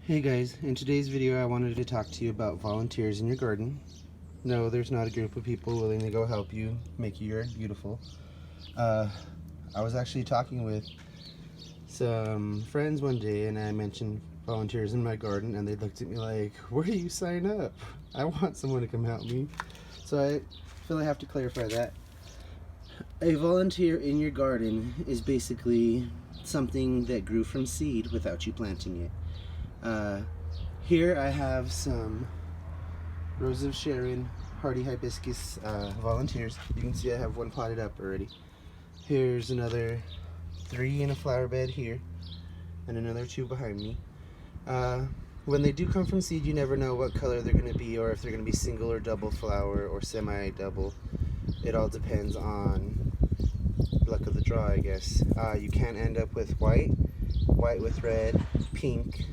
Hey guys, in today's video I wanted to talk to you about volunteers in your garden. No, there's not a group of people willing to go help you make your yard beautiful. I was actually talking with some friends one day and I mentioned volunteers in my garden and they looked at me like, where do you sign up? I want someone to come help me. So I feel I have to clarify that. A volunteer in your garden is basically something that grew from seed without you planting it. Here I have some Rose of Sharon hardy hibiscus volunteers. You can see I have one potted up already. Here's another 3 in a flower bed here and another 2 behind me. When they do come from seed, you never know what color they're going to be or if they're going to be single or double flower or semi-double. It all depends on luck of the draw, I guess. You can end up with white with red, pink,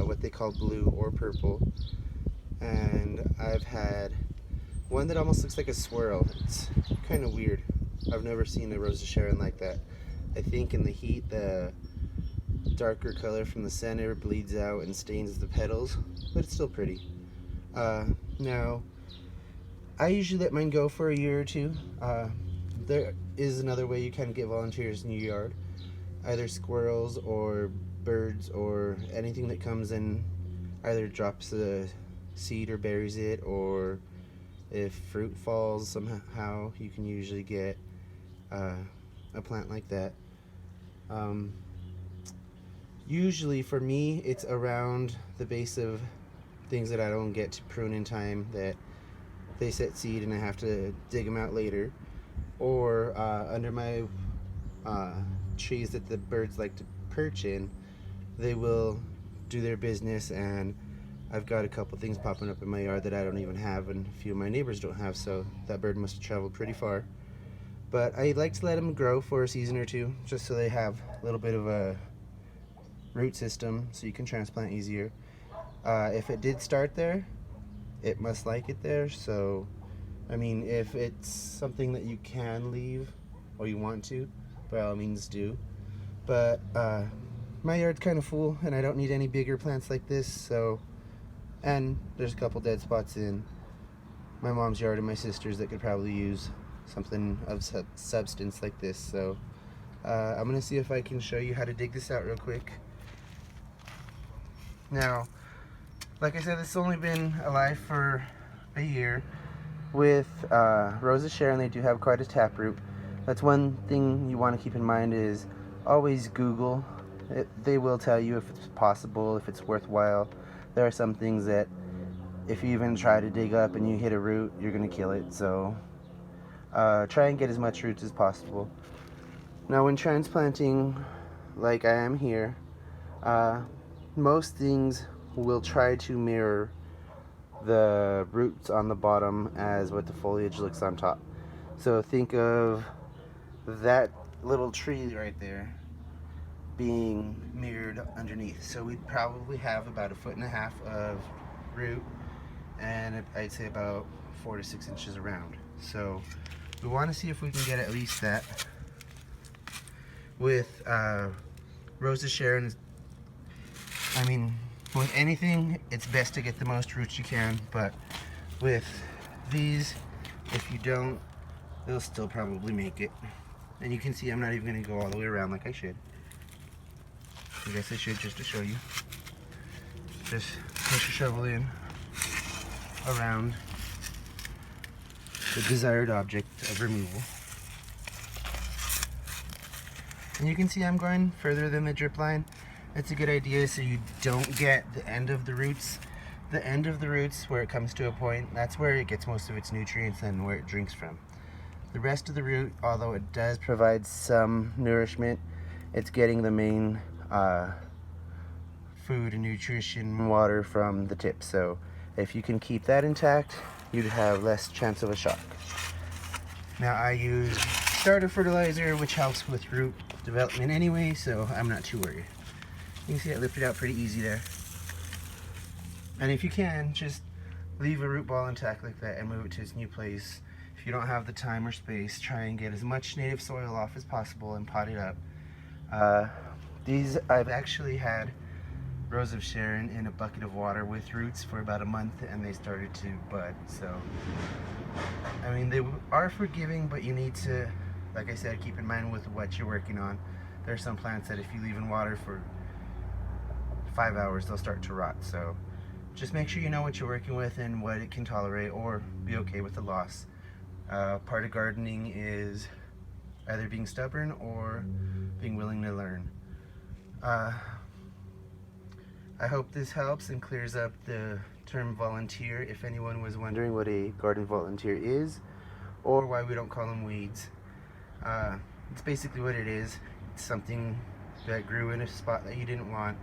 what they call blue or purple, and I've had one that almost looks like a swirl. It's kind of weird. I've never seen a Rose of Sharon like that. I think in the heat the darker color from the center bleeds out and stains the petals, but it's still pretty. Now I usually let mine go for a year or two. There is another way you can get volunteers in your yard. Either squirrels or birds or anything that comes in either drops the seed or buries it, or if fruit falls somehow you can usually get a plant like that. Usually for me it's around the base of things that I don't get to prune in time, that they set seed and I have to dig them out later, or under my trees that the birds like to perch in. They will do their business, and I've got a couple things popping up in my yard that I don't even have and a few of my neighbors don't have, so that bird must have traveled pretty far. But I like to let them grow for a season or two just so they have a little bit of a root system so you can transplant easier. If it did start there, it must like it there, so I mean, if it's something that you can leave or you want to, by all means do. But my yard's kind of full and I don't need any bigger plants like this, so, and there's a couple dead spots in my mom's yard and my sister's that could probably use something of substance like this. So I'm gonna see if I can show you how to dig this out real quick. Now, like I said, this has only been alive for a year. With Rose of Sharon, they do have quite a taproot. That's one thing you want to keep in mind, is always Google. They will tell you if it's possible, if it's worthwhile. There are some things that if you even try to dig up and you hit a root, you're going to kill it. So try and get as much roots as possible. Now when transplanting, like I am here, most things will try to mirror the roots on the bottom as what the foliage looks on top. So think of that little tree right there being mirrored underneath. So we'd probably have about 1.5 feet of root, and I'd say about 4 to 6 inches around. So we want to see if we can get at least that. With Rose of Sharon, I mean, with anything, it's best to get the most roots you can, but with these, if you don't, they'll still probably make it. And you can see I'm not even going to go all the way around like I should. I guess I should, just to show you. Just push a shovel in around the desired object of removal. And you can see I'm going further than the drip line. It's a good idea so you don't get the end of the roots. The end of the roots, where it comes to a point, that's where it gets most of its nutrients and where it drinks from. The rest of the root, although it does provide some nourishment, it's getting the main food and nutrition, water from the tip. So if you can keep that intact, you'd have less chance of a shock. Now I use starter fertilizer, which helps with root development anyway, so I'm not too worried. You can see I lifted out pretty easy there. And if you can, just leave a root ball intact like that and move it to its new place. If you don't have the time or space, try and get as much native soil off as possible and pot it up. These I've actually had Rose of Sharon in a bucket of water with roots for about a month, and they started to bud. So, I mean, they are forgiving, but you need to, like I said, keep in mind with what you're working on. There are some plants that if you leave in water for 5 hours, they'll start to rot. So just make sure you know what you're working with and what it can tolerate, or be okay with the loss. Part of gardening is either being stubborn or being willing to learn. I hope this helps and clears up the term volunteer if anyone was wondering what a garden volunteer is or why we don't call them weeds. It's basically what it is. It's something that grew in a spot that you didn't want.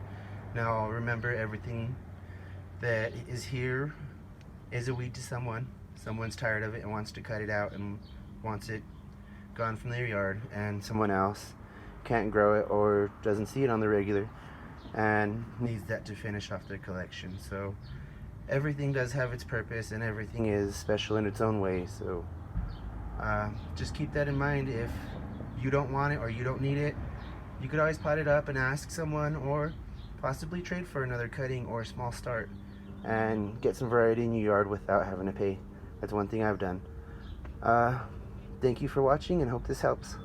Now remember, everything that is here is a weed to someone. Someone's tired of it and wants to cut it out and wants it gone from their yard, and someone else can't grow it or doesn't see it on the regular and needs that to finish off their collection. So everything does have its purpose and everything is special in its own way. So just keep that in mind. If you don't want it or you don't need it, you could always pot it up and ask someone, or possibly trade for another cutting or a small start and get some variety in your yard without having to pay. That's one thing I've done. Thank you for watching and hope this helps.